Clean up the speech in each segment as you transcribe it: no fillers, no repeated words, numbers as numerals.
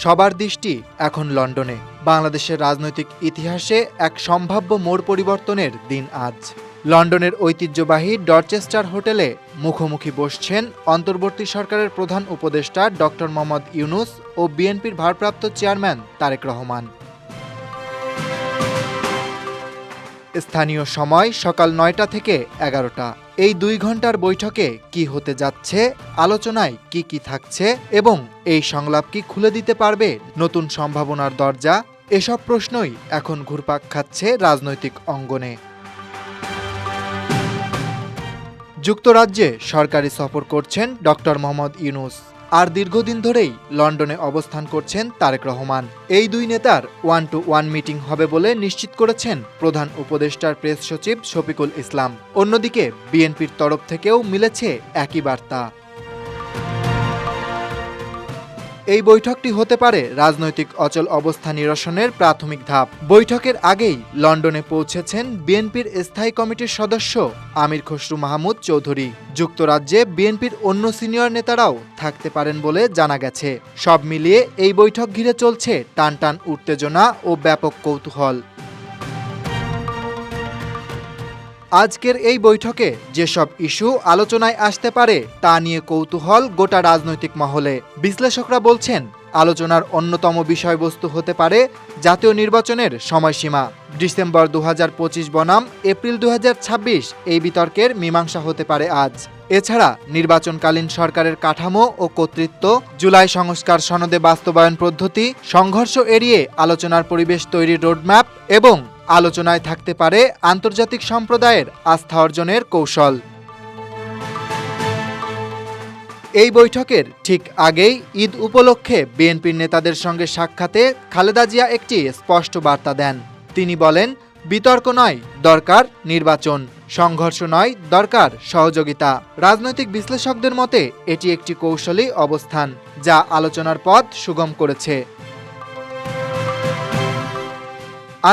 সবার দৃষ্টি এখন লন্ডনে। বাংলাদেশের রাজনৈতিক ইতিহাসে এক সম্ভাব্য মোড় পরিবর্তনের দিন আজ। লন্ডনের ঐতিহ্যবাহী ডরচেস্টার হোটেলে মুখোমুখি বসছেন অন্তর্বর্তী সরকারের প্রধান উপদেষ্টা ডক্টর মোহাম্মদ ইউনূস ও বিএনপির ভারপ্রাপ্ত চেয়ারম্যান তারেক রহমান। স্থানীয় সময় সকাল ৯টা থেকে ১১টা। এই ২ ঘন্টার বৈঠকে কি হতে যাচ্ছে, আলোচনায় কি কি থাকছে এবং এই সংলাপ কি খুলে দিতে পারবে নতুন সম্ভাবনার দরজা, এসব প্রশ্নই এখন ঘুরপাক খাচ্ছে রাজনৈতিক অঙ্গনে। যুক্তরাজ্যে সরকারি সফর করছেন ডক্টর মোহাম্মদ ইউনূস, আর দীর্ঘদিন ধরেই লন্ডনে অবস্থান করছেন তারেক রহমান। এই দুই নেতার 1-to-1 মিটিং হবে বলে নিশ্চিত করেছেন প্রধান উপদেষ্টার প্রেস সচিব শফিকুল ইসলাম। অন্যদিকে বিএনপির তরফ থেকেও মিলেছে একই বার্তা। এই বৈঠকটি হতে পারে রাজনৈতিক অচল অবস্থা নিরসনের প্রাথমিক ধাপ। বৈঠকের আগেই লন্ডনে পৌঁছেছেন বিএনপির স্থায়ী কমিটির সদস্য আমির খসরু মাহমুদ চৌধুরী। যুক্তরাজ্যে বিএনপির অন্য সিনিয়র নেতারাও থাকতে পারেন বলে জানা গেছে। সব মিলিয়ে এই বৈঠক ঘিরে চলছে টানটান উত্তেজনা ও ব্যাপক কৌতূহল। আজকের এই বৈঠকে যেসব ইস্যু আলোচনায় আসতে পারে তা নিয়ে কৌতূহল গোটা রাজনৈতিক মহলে। বিশ্লেষকরা বলছেন, আলোচনার অন্যতম বিষয়বস্তু হতে পারে জাতীয় নির্বাচনের সময়সীমা। ডিসেম্বর ২০২৫ বনাম এপ্রিল ২০২৬ এই বিতর্কের মীমাংসা হতে পারে আজ। এছাড়া নির্বাচনকালীন সরকারের কাঠামো ও কর্তৃত্ব, জুলাই সংস্কার সনদে বাস্তবায়ন পদ্ধতি, সংঘর্ষ এড়িয়ে আলোচনার পরিবেশ তৈরির রোডম্যাপ এবং আলোচনায় থাকতে পারে আন্তর্জাতিক সম্প্রদায়ের আস্থা অর্জনের কৌশল। এই বৈঠকের ঠিক আগেই ঈদ উপলক্ষে বিএনপির নেতাদের সঙ্গে সাক্ষাতে খালেদা জিয়া একটি স্পষ্ট বার্তা দেন। তিনি বলেন, বিতর্ক নয়, দরকার নির্বাচন, সংঘর্ষ নয়, দরকার সহযোগিতা। রাজনৈতিক বিশ্লেষকদের মতে এটি একটি কৌশলী অবস্থান, যা আলোচনার পথ সুগম করেছে।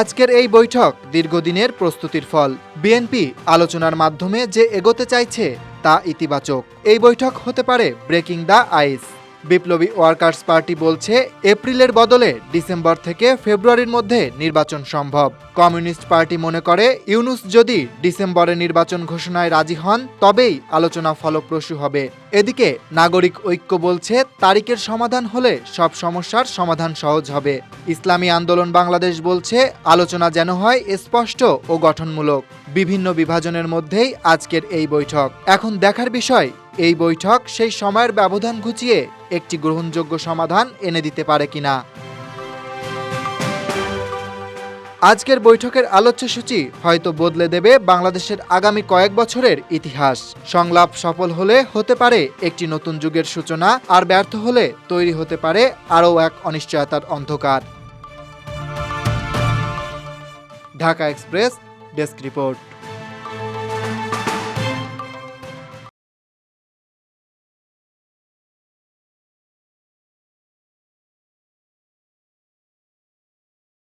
আজকের এই বৈঠক দীর্ঘদিনের প্রস্তুতির ফল। বিএনপি আলোচনার মাধ্যমে যে এগোতে চাইছে তা ইতিবাচক। এই বৈঠক হতে পারে ব্রেকিং দ্য আইস। বিপ্লবী ওয়ার্কার্স পার্টি বলছে, এপ্রিলের বদলে ডিসেম্বর থেকে ফেব্রুয়ারির মধ্যে নির্বাচন সম্ভব। কমিউনিস্ট পার্টি মনে করে, ইউনূস যদি ডিসেম্বরে নির্বাচন ঘোষণায় রাজি হন তবেই আলোচনা ফলপ্রসূ হবে। এদিকে নাগরিক ঐক্য বলছে, তারিখের সমাধান হলে সব সমস্যার সমাধান সহজ হবে। ইসলামী আন্দোলন বাংলাদেশ বলছে, আলোচনা যেন হয় স্পষ্ট ও গঠনমূলক। বিভিন্ন বিভাজনের মধ্যেই আজকের এই বৈঠক। এখন দেখার বিষয়, এই বৈঠক সেই সময়ের ব্যবধান ঘুচিয়ে একটি গ্রহণযোগ্য সমাধান এনে দিতে পারে কিনা। আজকের বৈঠকের আলোচ্যসূচি হয়তো বদলে দেবে বাংলাদেশের আগামী কয়েক বছরের ইতিহাস। সংলাপ সফল হলে হতে পারে একটি নতুন যুগের সূচনা, আর ব্যর্থ হলে তৈরি হতে পারে আরও এক অনিশ্চয়তার অন্ধকার। Dhaka express desk report.